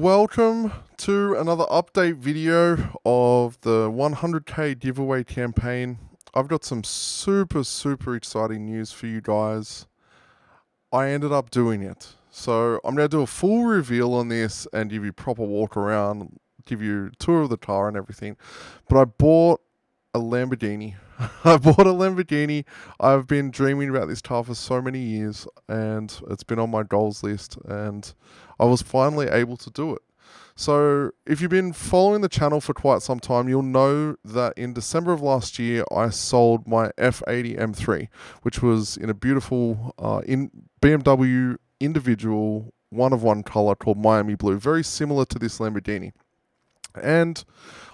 Welcome to another update video of the 100k giveaway campaign. I've got some super exciting news for you guys. I ended up doing it. So I'm going to do a full reveal on this and give you proper walk around, give you a tour of the car and everything. But I bought a Lamborghini. I've been dreaming about this car for so many years and it's been on my goals list and I was finally able to do it. So if you've been following the channel for quite some time, you'll know that in December of last year, I sold my F80 M3, which was in a beautiful BMW individual one-of-one color called Miami Blue, very similar to this Lamborghini. And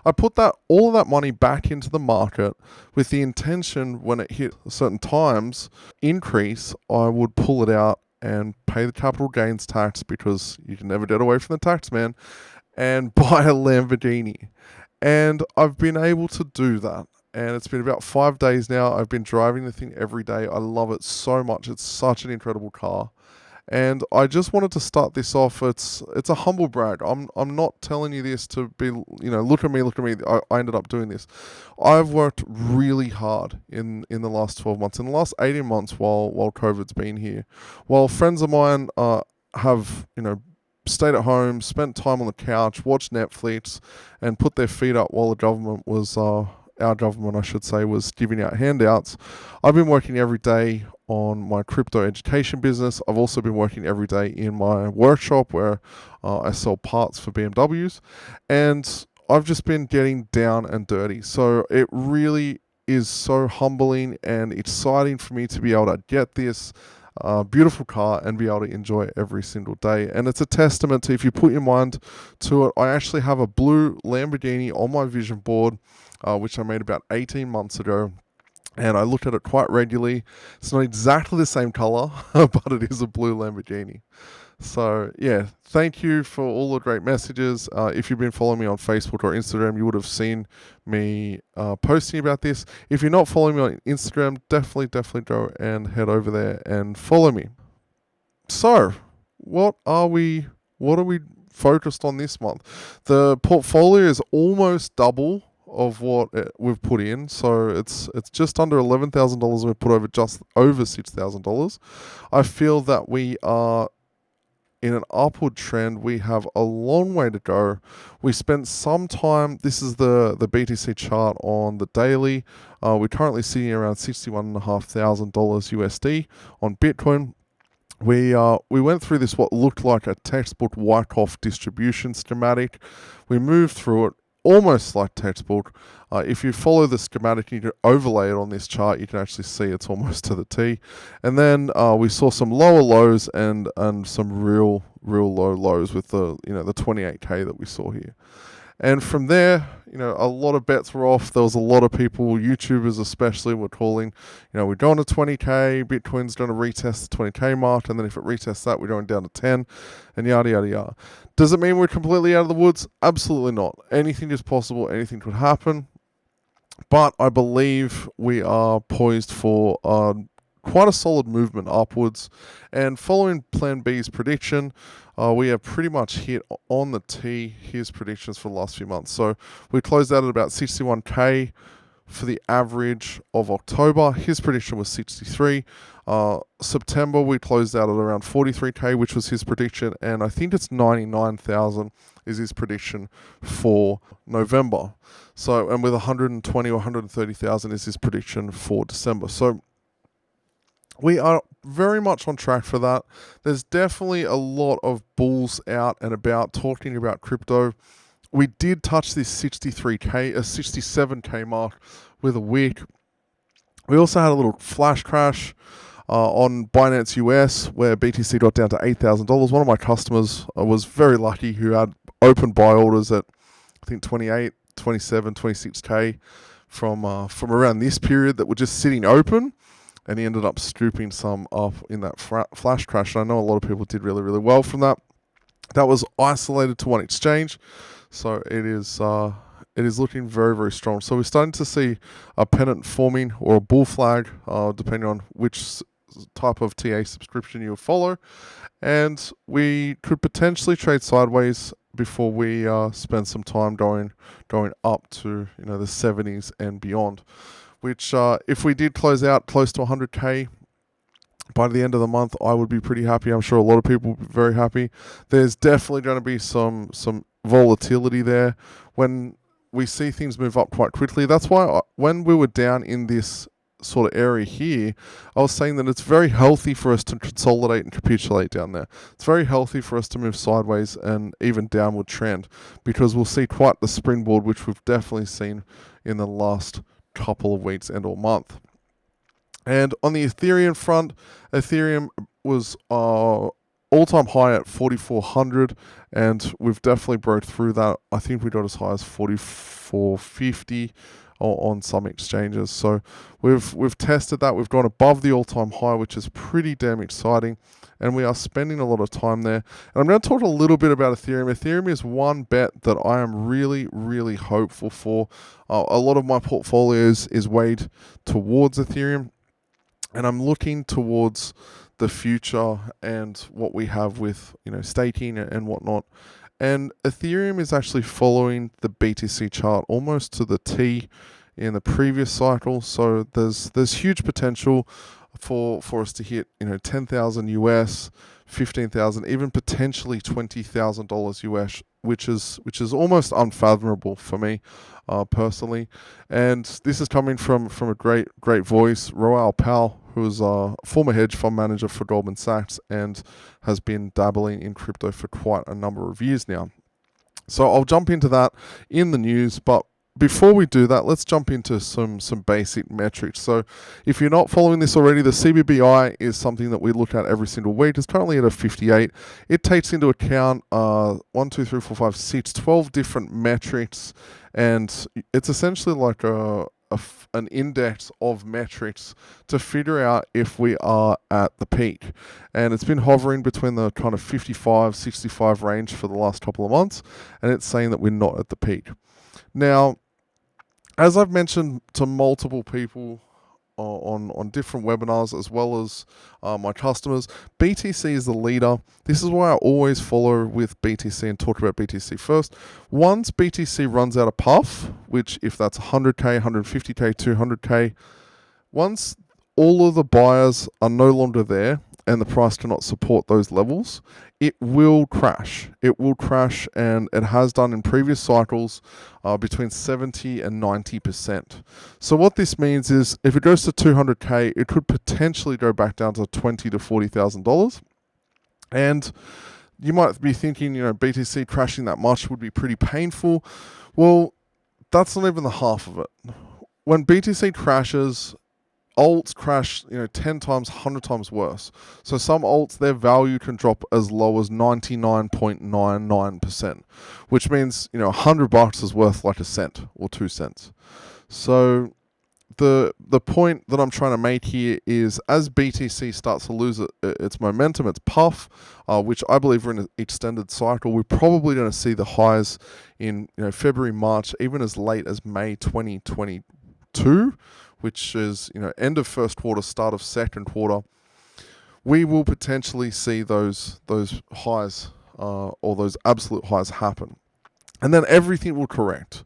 I put all of that money back into the market with the intention when it hit certain times increase, I would pull it out and pay the capital gains tax because you can never get away from the tax man and buy a Lamborghini. And I've been able to do that. And it's been about 5 days now. I've been driving the thing every day. I love it so much. It's such an incredible car. And I just wanted to start this off. It's a humble brag. I'm not telling you this to be, look at me. I ended up doing this. I've worked really hard in the last 12 months, in the last 18 months while COVID's been here. While friends of mine have, stayed at home, spent time on the couch, watched Netflix, and put their feet up while the government was, our government, I should say, was giving out handouts. I've been working every day on my crypto education business. I've also been working every day in my workshop where I sell parts for BMWs. And I've just been getting down and dirty. So it really is so humbling and exciting for me to be able to get this beautiful car and be able to enjoy it every single day. And it's a testament to, if you put your mind to it, I actually have a blue Lamborghini on my vision board, which I made about 18 months ago. And I look at it quite regularly. It's not exactly the same color, but it is a blue Lamborghini. So, yeah, thank you for all the great messages. If you've been following me on Facebook or Instagram, you would have seen me posting about this. If you're not following me on Instagram, definitely go and head over there and follow me. So, what are we focused on this month? The portfolio is almost double of what we've put in, so it's just under $11,000. We've put over just over $6,000. I feel that we are in an upward trend. We have a long way to go. We spent some time, this is the BTC chart on the daily. We're currently sitting around $61,500 USD on Bitcoin. We went through this, what looked like a textbook Wyckoff distribution schematic. We moved through it almost like textbook. If you follow the schematic and you can overlay it on this chart, you can actually see it's almost to the T. And then we saw some lower lows and some real low lows with the 28k that we saw here. And from there, a lot of bets were off. There was a lot of people, YouTubers especially, were calling, we're going to 20k, Bitcoin's going to retest the 20k mark, and then if it retests that, we're going down to 10, and yada, yada, yada. Does it mean we're completely out of the woods? Absolutely not. Anything is possible. Anything could happen. But I believe we are poised for quite a solid movement upwards. And following Plan B's prediction, we have pretty much hit on the T his predictions for the last few months. So we closed out at about 61k for the average of October. His prediction was 63. September, we closed out at around 43k, which was his prediction. And I think it's 99,000 is his prediction for November. So, and with 120 or 130,000 is his prediction for December. So we are very much on track for that. There's definitely a lot of bulls out and about talking about crypto. We did touch this 67k mark with a wick. We also had a little flash crash on Binance US where BTC got down to $8,000. One of my customers was very lucky who had open buy orders at, I think, 28, 27, 26k from around this period that were just sitting open. And he ended up scooping some up in that flash crash. And I know a lot of people did really well from that. That was isolated to one exchange. So it is looking very strong. So we're starting to see a pennant forming or a bull flag, depending on which type of TA subscription you follow. And we could potentially trade sideways before we spend some time going up to the 70s and beyond. Which if we did close out close to 100k by the end of the month, I would be pretty happy. I'm sure a lot of people would be very happy. There's definitely going to be some volatility there when we see things move up quite quickly. That's why when we were down in this sort of area here, I was saying that it's very healthy for us to consolidate and capitulate down there. It's very healthy for us to move sideways and even downward trend, because we'll see quite the springboard, which we've definitely seen in the last couple of weeks and or month. And on the Ethereum front, Ethereum was all-time high at 4,400, and we've definitely broke through that. I think we got as high as 4,450 on some exchanges. So we've tested that. We've gone above the all-time high, which is pretty damn exciting, and we are spending a lot of time there. And I'm going to talk a little bit about Ethereum. Ethereum is one bet that I am really, really hopeful for. A lot of my portfolios is weighed towards Ethereum, and I'm looking towards the future and what we have with staking and whatnot. And Ethereum is actually following the BTC chart almost to the T in the previous cycle. So there's huge potential for us to hit 10,000 US, 15,000, even potentially $20,000 US, which is almost unfathomable for me personally. And this is coming from a great voice, Roel Powell, who is a former hedge fund manager for Goldman Sachs and has been dabbling in crypto for quite a number of years now. So I'll jump into that in the news, but before we do that, let's jump into some basic metrics. So if you're not following this already, the CBBI is something that we look at every single week. It's currently at a 58. It takes into account 1, 2, 3, 4, 5, 6, 12 different metrics, and it's essentially like an index of metrics to figure out if we are at the peak. And it's been hovering between the kind of 55, 65 range for the last couple of months, and it's saying that we're not at the peak. Now, as I've mentioned to multiple people on different webinars, as well as my customers, BTC is the leader. This is why I always follow with BTC and talk about BTC first. Once BTC runs out of puff, which if that's 100k, 150k, 200k, once all of the buyers are no longer there and the price cannot support those levels, it will crash. It will crash, and it has done in previous cycles between 70 and 90%. So what this means is if it goes to 200k, it could potentially go back down to $20,000 to $40,000. And you might be thinking, BTC crashing that much would be pretty painful. Well, that's not even the half of it. When BTC crashes, alts crash 10 times, 100 times worse. So some alts, their value can drop as low as 99.99%, which means $100 is worth like a cent or 2 cents. So the point that I'm trying to make here is, as BTC starts to lose its momentum, its puff, which I believe we're in an extended cycle, we're probably going to see the highs in February, March, even as late as May 2022, which is end of first quarter, start of second quarter. We will potentially see those highs or those absolute highs happen, and then everything will correct.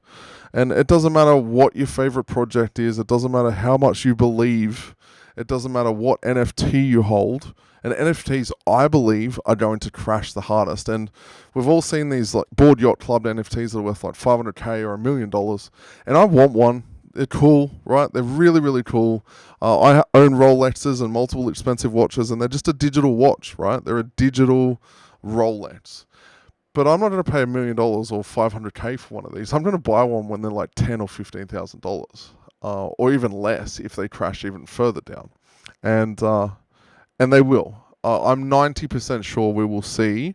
And it doesn't matter what your favorite project is. It doesn't matter how much you believe. It doesn't matter what NFT you hold. And NFTs, I believe, are going to crash the hardest. And we've all seen these like board yacht club NFTs that are worth like 500k or $1 million. And I want one. They're cool, right? They're really, really cool. I own Rolexes and multiple expensive watches, and they're just a digital watch, right? They're a digital Rolex. But I'm not going to pay $1 million or 500k for one of these. I'm going to buy one when they're like $10,000 or $15,000, or even less if they crash even further down. And they will. I'm 90% sure we will see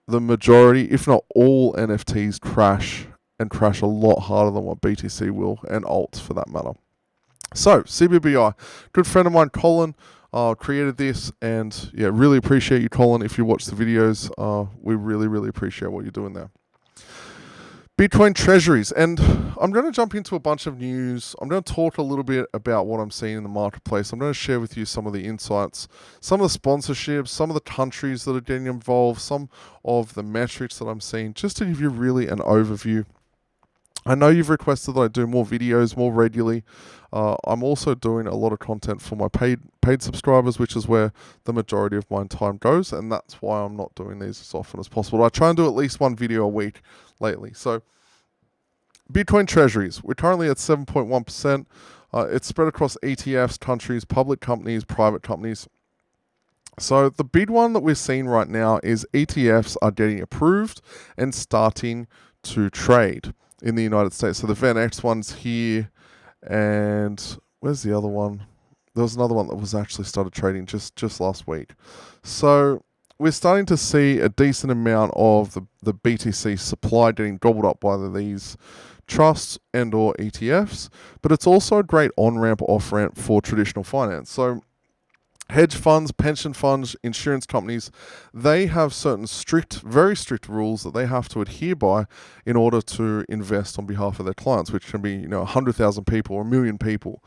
the majority, if not all, NFTs crash, and crash a lot harder than what BTC will, and alts for that matter. So, CBBI, good friend of mine, Colin, created this, and yeah, really appreciate you, Colin. If you watch the videos, we really, really appreciate what you're doing there. Bitcoin treasuries. And I'm going to jump into a bunch of news. I'm going to talk a little bit about what I'm seeing in the marketplace. I'm going to share with you some of the insights, some of the sponsorships, some of the countries that are getting involved, some of the metrics that I'm seeing, just to give you really an overview. I know you've requested that I do more videos more regularly. I'm also doing a lot of content for my paid subscribers, which is where the majority of my time goes, and that's why I'm not doing these as often as possible. I try and do at least one video a week lately. So Bitcoin treasuries, we're currently at 7.1%. It's spread across ETFs, countries, public companies, private companies. So the big one that we're seeing right now is ETFs are getting approved and starting to trade in the United States. So the VanEck one's here, and where's the other one? There was another one that was actually started trading just last week. So we're starting to see a decent amount of the BTC supply getting gobbled up by these trusts and or ETFs, but it's also a great on-ramp, off-ramp for traditional finance. So hedge funds, pension funds, insurance companies, they have certain very strict rules that they have to adhere by in order to invest on behalf of their clients, which can be 100,000 people or 1 million people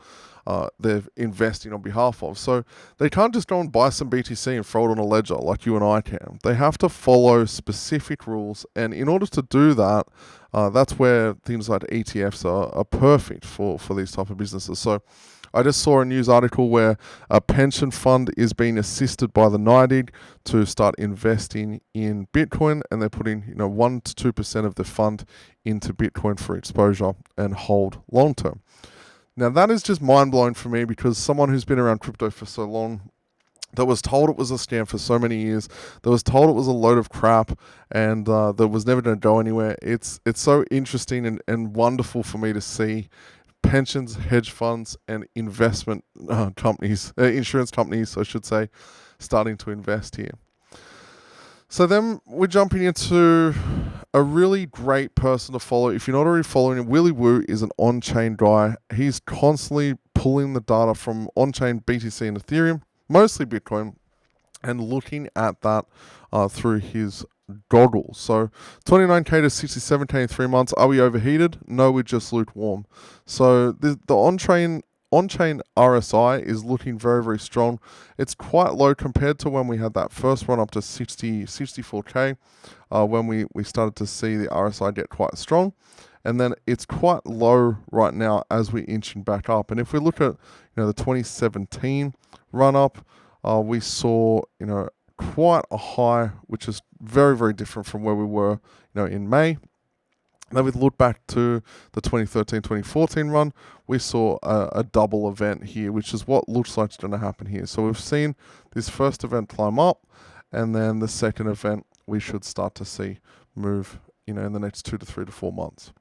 they're investing on behalf of. So they can't just go and buy some BTC and throw it on a ledger like you and I can. They have to follow specific rules, and in order to do that, that's where things like ETFs are perfect for these type of businesses. So I just saw a news article where a pension fund is being assisted by the NYDIG to start investing in Bitcoin, and they're putting 1 to 2% of the fund into Bitcoin for exposure and hold long term. Now that is just mind blowing for me, because someone who's been around crypto for so long, that was told it was a scam for so many years, that was told it was a load of crap, and that was never going to go anywhere. It's so interesting and wonderful for me to see pensions, hedge funds, and investment companies, insurance companies, I should say, starting to invest here. So then we're jumping into a really great person to follow. If you're not already following him, Willy Woo is an on-chain guy. He's constantly pulling the data from on-chain BTC and Ethereum, mostly Bitcoin, and looking at that through his goggles. So 29k to 67k in 3 months. Are we overheated? No, we're just lukewarm. So the on-chain RSI is looking very, very strong. It's quite low compared to when we had that first run up to 64k, when we started to see the RSI get quite strong. And then it's quite low right now as we're inching back up. And if we look at the 2017 run up, we saw quite a high, which is very, very different from where we were in May. Then we look back to the 2013-2014 run, we saw a double event here, which is what looks like it's going to happen here. So we've seen this first event climb up, and then the second event we should start to see move in the next 2 to 3 to 4 months.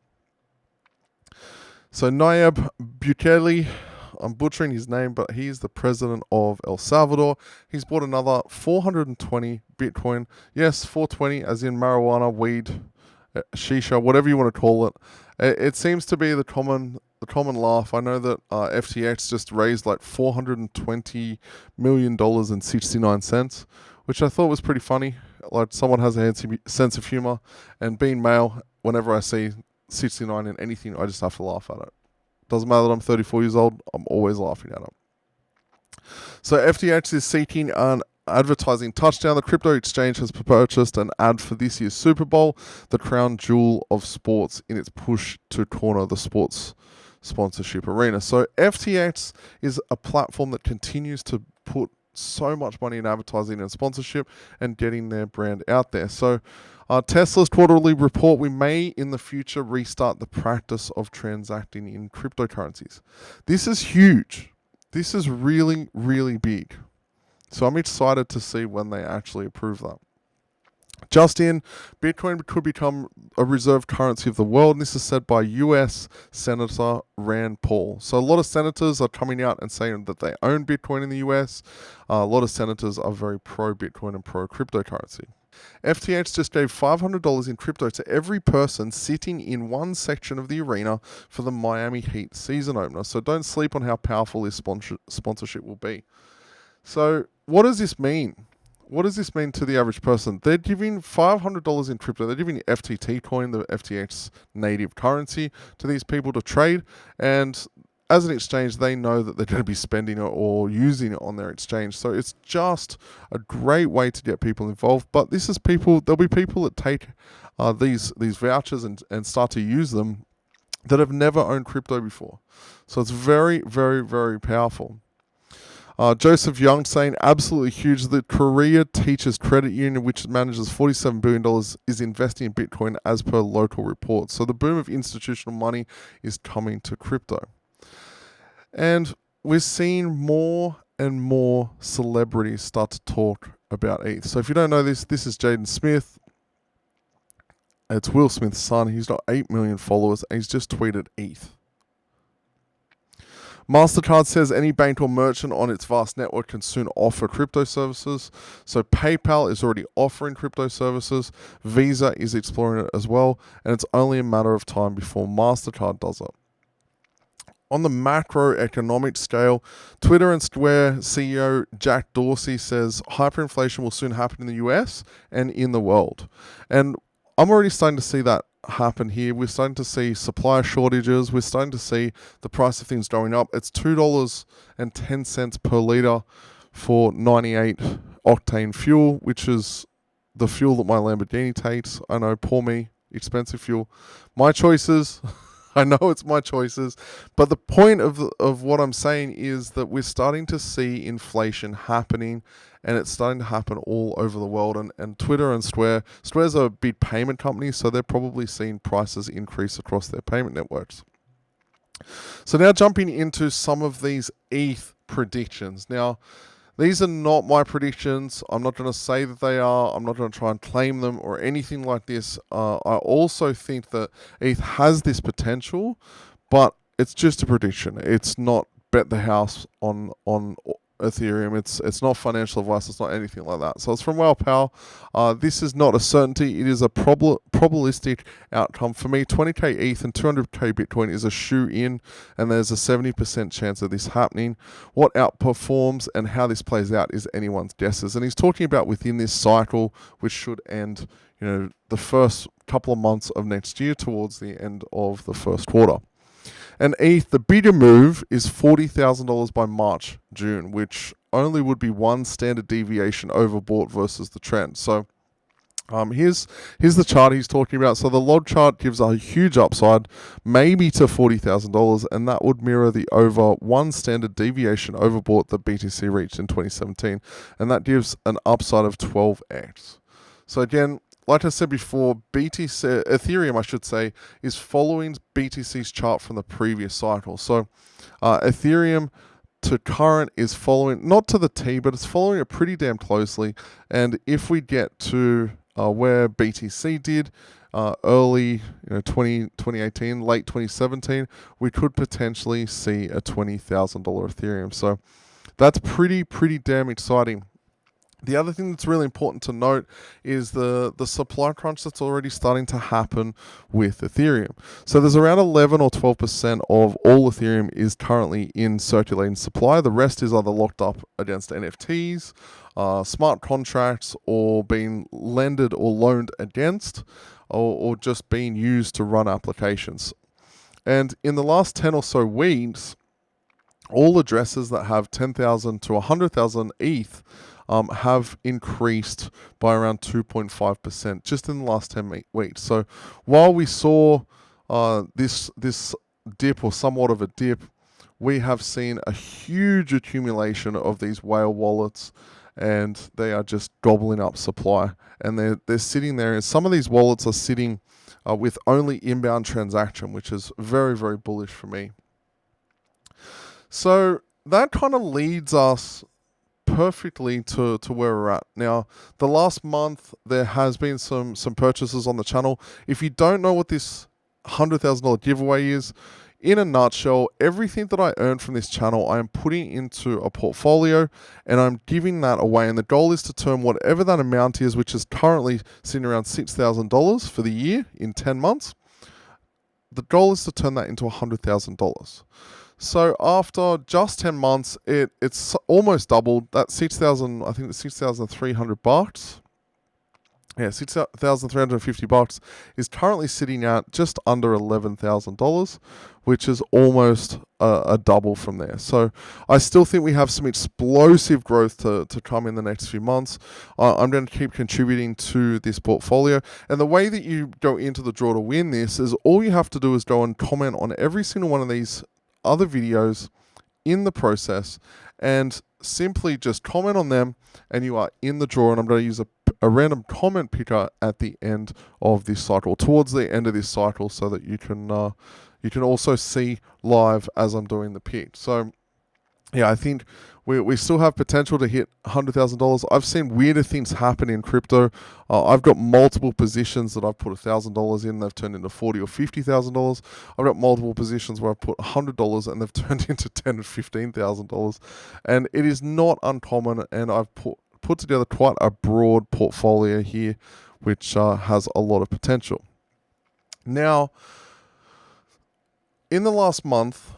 So Nayib Bukele, I'm butchering his name, but he's the president of El Salvador. He's bought another 420 Bitcoin. Yes, 420 as in marijuana, weed, shisha, whatever you want to call it. It seems to be the common laugh. I know that FTX just raised like $420 million and 69 cents, which I thought was pretty funny. Like, someone has a sense of humor, and being male, whenever I see 69 in anything, I just have to laugh at it. Doesn't matter that I'm 34 years old, I'm always laughing at it. So FTX is seeking an advertising touchdown. The crypto exchange has purchased an ad for this year's Super Bowl, the crown jewel of sports, in its push to corner the sports sponsorship arena. So FTX is a platform that continues to put so much money in advertising and sponsorship and getting their brand out there. So Tesla's quarterly report, we may in the future restart the practice of transacting in cryptocurrencies. This is huge. This is really, really big. So I'm excited to see when they actually approve that. Just in, Bitcoin could become a reserve currency of the world. And this is said by US Senator Rand Paul. So a lot of senators are coming out and saying that they own Bitcoin in the US. A lot of senators are very pro-Bitcoin and pro-cryptocurrency. FTX just gave $500 in crypto to every person sitting in one section of the arena for the Miami Heat season opener. So don't sleep on how powerful this sponsorship will be. So what does this mean? what does this mean to the average person? They're giving $500 in crypto. They're giving FTT coin, the FTX native currency, to these people to trade. And as an exchange, they know that they're going to be spending it or using it on their exchange. So it's just a great way to get people involved. But this is people, there'll be people that take these vouchers and start to use them that have never owned crypto before. So it's very, very, very powerful. Joseph Young saying, absolutely huge. The Korea Teachers Credit Union, which manages $47 billion, is investing in Bitcoin as per local reports. So the boom of institutional money is coming to crypto. And we're seeing more and more celebrities start to talk about ETH. So if you don't know this, this is Jaden Smith. It's Will Smith's son. He's got 8 million followers, and he's just tweeted ETH. MasterCard says any bank or merchant on its vast network can soon offer crypto services. So PayPal is already offering crypto services. Visa is exploring it as well. And it's only a matter of time before MasterCard does it. On the macroeconomic scale, Twitter and Square CEO Jack Dorsey says hyperinflation will soon happen in the US and in the world. And I'm already starting to see that happen here. We're starting to see supply shortages. We're starting to see the price of things going up. It's $2.10 per litre for 98 octane fuel, which is the fuel that my Lamborghini takes. I know, poor me, expensive fuel. My choices. I know it's my choices, but the point of what I'm saying is that we're starting to see inflation happening, and it's starting to happen all over the world. And Twitter and Square's a big payment company, so they're probably seeing prices increase across their payment networks. So now jumping into some of these ETH predictions. Now, these are not my predictions. I'm not going to say that they are. I'm not going to try and claim them or anything like this. I also think that ETH has this potential, but it's just a prediction. It's not bet the house on Ethereum. It's not financial advice. It's not anything like that. So it's from Well Pal. This is not a certainty. It is a probabilistic outcome. For me, 20k ETH and 200k Bitcoin is a shoe-in, and there's a 70% chance of this happening. What outperforms and how this plays out is anyone's guesses. And he's talking about within this cycle, which should end, the first couple of months of next year towards the end of the first quarter. And ETH, the bigger move is $40,000 by March, June, which only would be one standard deviation overbought versus the trend. So here's the chart he's talking about. So the log chart gives a huge upside, maybe to $40,000, and that would mirror the over one standard deviation overbought that BTC reached in 2017, and that gives an upside of 12x. So again, like I said before, Ethereum, I should say, is following BTC's chart from the previous cycle. So Ethereum to current is following, not to the T, but it's following it pretty damn closely. And if we get to where BTC did early 2018, late 2017, we could potentially see a $20,000 Ethereum. So that's pretty damn exciting. The other thing that's really important to note is the supply crunch that's already starting to happen with Ethereum. So there's around 11 or 12% of all Ethereum is currently in circulating supply. The rest is either locked up against NFTs, smart contracts, or being lended or loaned against, or just being used to run applications. And in the last 10 or so weeks, all addresses that have 10,000 to 100,000 ETH have increased by around 2.5% just in the last 10 weeks. So while we saw this dip, or somewhat of a dip, we have seen a huge accumulation of these whale wallets, and they are just gobbling up supply. And they're sitting there, and some of these wallets are sitting with only inbound transaction, which is very, very bullish for me. So that kind of leads us perfectly to where we're at. Now, the last month, there has been some purchases on the channel. If you don't know what this $100,000 giveaway is, in a nutshell, everything that I earned from this channel, I am putting into a portfolio, and I'm giving that away. And the goal is to turn whatever that amount is, which is currently sitting around $6,000 for the year in 10 months. The goal is to turn that into $100,000. So after just 10 months, it's almost doubled. That's 6,000, I think it's 6,300 bucks. Yeah, 6,350 bucks is currently sitting at just under $11,000, which is almost a double from there. So I still think we have some explosive growth to come in the next few months. I'm going to keep contributing to this portfolio. And the way that you go into the draw to win this is all you have to do is go and comment on every single one of these other videos in the process and simply just comment on them and you are in the draw. And I'm going to use a random comment picker at the end of this cycle, towards the end of this cycle, so that you can also see live as I'm doing the pick. So yeah, I think we still have potential to hit $100,000. I've seen weirder things happen in crypto. I've got multiple positions that I've put $1,000 in, they've turned into $40,000 or $50,000. I've got multiple positions where I've put $100 and they've turned into $10,000 or $15,000, and it is not uncommon. And I've put together quite a broad portfolio here, which has a lot of potential. Now, in the last month,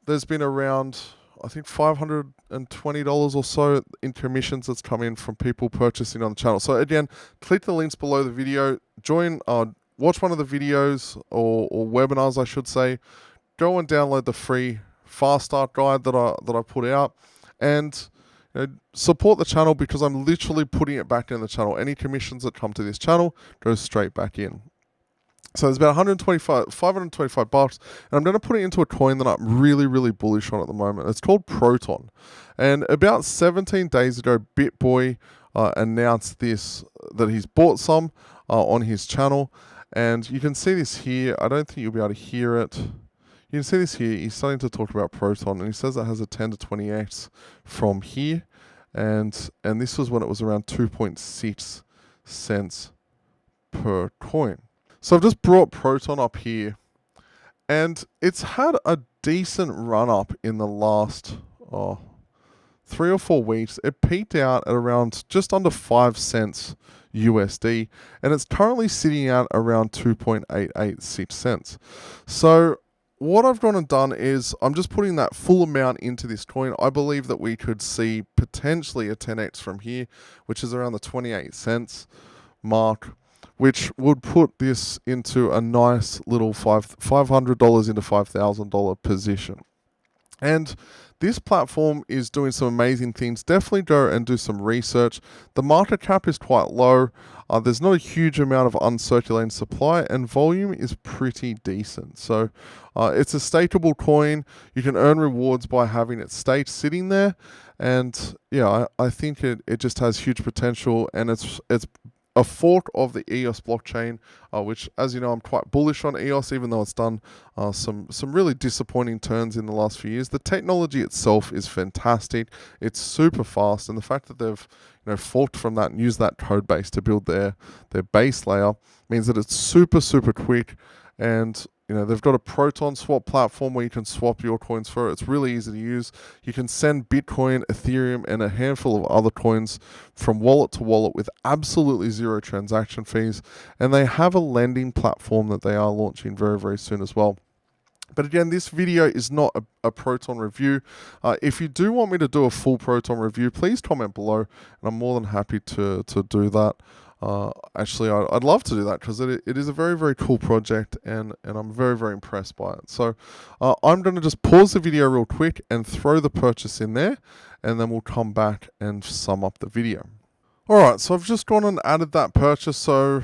there's been around, I think, $520 or so in commissions that's come in from people purchasing on the channel. So again, click the links below the video, join, watch one of the videos or webinars, I should say. Go and download the free fast start guide that I put out, and support the channel, because I'm literally putting it back in the channel. Any commissions that come to this channel goes straight back in. So there's about $525, and I'm going to put it into a coin that I'm really, really bullish on at the moment. It's called Proton. And about 17 days ago, BitBoy announced that he's bought some on his channel. And you can see this here. I don't think you'll be able to hear it. You can see this here. He's starting to talk about Proton, and he says it has a 10 to 20x from here. And this was when it was around 2.6 cents per coin. So I've just brought Proton up here, and it's had a decent run up in the last 3 or 4 weeks. It peaked out at around just under 5 cents USD, and it's currently sitting at around 2.886 cents. So what I've gone and done is I'm just putting that full amount into this coin. I believe that we could see potentially a 10x from here, which is around the 28 cents mark, which would put this into a nice little $500 into $5,000 position. And this platform is doing some amazing things. Definitely go and do some research. The market cap is quite low. There's not a huge amount of uncirculating supply, and volume is pretty decent. So it's a stakeable coin. You can earn rewards by having it staked sitting there. And yeah, I think it just has huge potential, and it's a fork of the EOS blockchain, which, as you know, I'm quite bullish on EOS, even though it's done some really disappointing turns in the last few years. The technology itself is fantastic. It's super fast, and the fact that they've forked from that and used that code base to build their base layer means that it's super, super quick. And they've got a Proton swap platform where you can swap your coins for it. It's really easy to use. You can send Bitcoin, Ethereum, and a handful of other coins from wallet to wallet with absolutely zero transaction fees. And they have a lending platform that they are launching very, very soon as well. But again, this video is not a Proton review. If you do want me to do a full Proton review, please comment below, and I'm more than happy to do that. Actually, I'd love to do that, because it is a very, very cool project, and I'm very, very impressed by it. So I'm going to just pause the video real quick and throw the purchase in there, and then we'll come back and sum up the video. All right, so I've just gone and added that purchase. So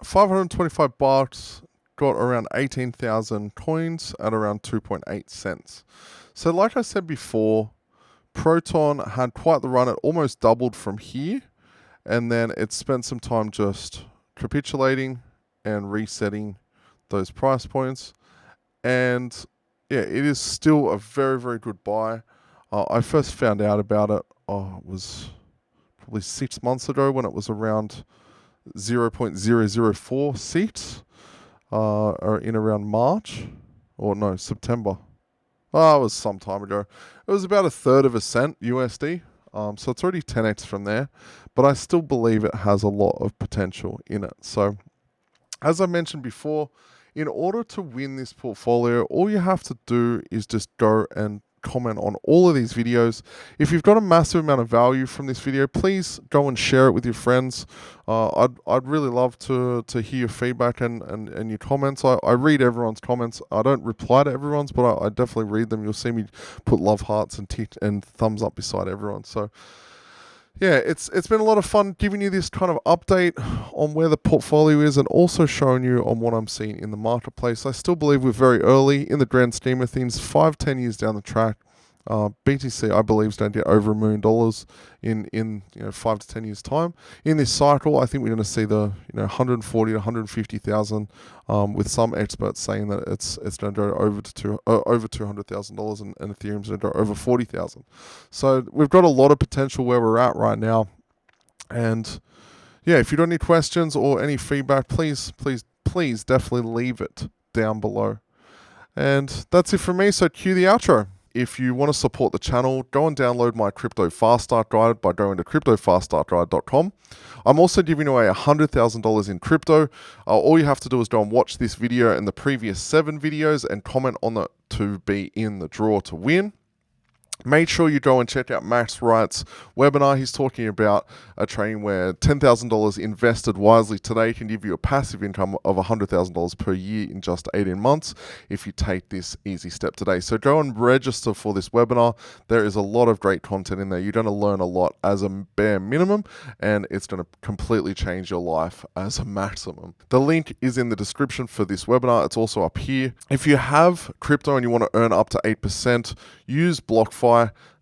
$525, got around 18,000 coins at around 2.8 cents. So like I said before, Proton had quite the run. It almost doubled from here, and then it spent some time just capitulating and resetting those price points. And yeah, it is still a very, very good buy. I first found out about it, it was probably 6 months ago, when it was around 0.004 seats, or in around March, or no, September. It was some time ago. It was about 1/3 of a cent USD. So it's already 10x from there, but I still believe it has a lot of potential in it. So as I mentioned before, In order to win this portfolio, all you have to do is just go and comment on all of these videos. If you've got a massive amount of value from this video, please go and share it with your friends. I'd really love to hear your feedback and your comments. I read everyone's comments. I don't reply to everyone's, but I definitely read them. You'll see me put love hearts and thumbs up beside everyone. So yeah, it's been a lot of fun giving you this kind of update on where the portfolio is and also showing you on what I'm seeing in the marketplace. I still believe we're very early in the grand scheme of things, 5-10 years down the track. BTC, I believe, is going to get over $1 million in 5 to 10 years time. In this cycle, I think we're going to see the 140 to 150,000, with some experts saying that it's going to go over $200,000 and Ethereum's going to go over 40,000. So we've got a lot of potential where we're at right now. And yeah, if you got any questions or any feedback, please definitely leave it down below. And that's it from me. So cue the outro. If you want to support the channel, go and download my Crypto Fast Start Guide by going to cryptofaststartguide.com. I'm also giving away $100,000 in crypto. All you have to do is go and watch this video and the previous 7 videos and comment on it to be in the draw to win. Make sure you go and check out Max Wright's webinar. He's talking about a trading where $10,000 invested wisely today can give you a passive income of $100,000 per year in just 18 months if you take this easy step today. So go and register for this webinar. There is a lot of great content in there. You're going to learn a lot as a bare minimum, and it's going to completely change your life as a maximum. The link is in the description for this webinar. It's also up here. If you have crypto and you want to earn up to 8%, use BlockFi.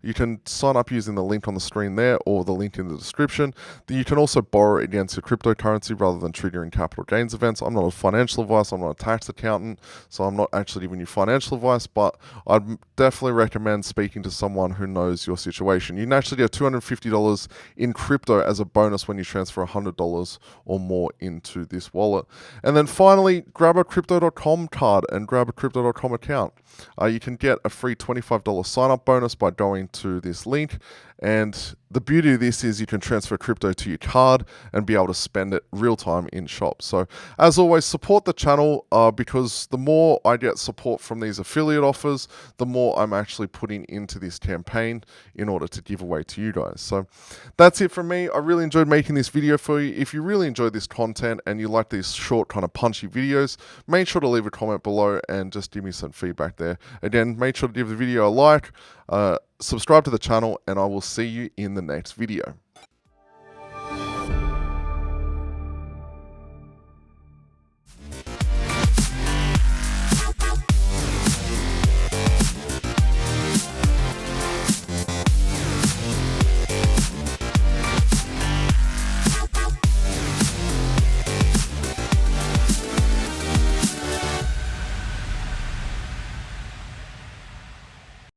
You can sign up using the link on the screen there or the link in the description. You can also borrow it against your cryptocurrency rather than triggering capital gains events. I'm not a financial advisor, I'm not a tax accountant, so I'm not actually giving you financial advice, but I'd definitely recommend speaking to someone who knows your situation. You can actually get $250 in crypto as a bonus when you transfer $100 or more into this wallet. And then finally, grab a crypto.com card and grab a crypto.com account. You can get a free $25 sign-up bonus by going to this link, and the beauty of this is you can transfer crypto to your card and be able to spend it real time in shops. So as always, support the channel because the more I get support from these affiliate offers, the more I'm actually putting into this campaign in order to give away to you guys. So that's it from me. I really enjoyed making this video for you. If you really enjoyed this content and you like these short kind of punchy videos, make sure to leave a comment below and just give me some feedback there. Again, make sure to give the video a like, subscribe to the channel, and I will see you in the next video.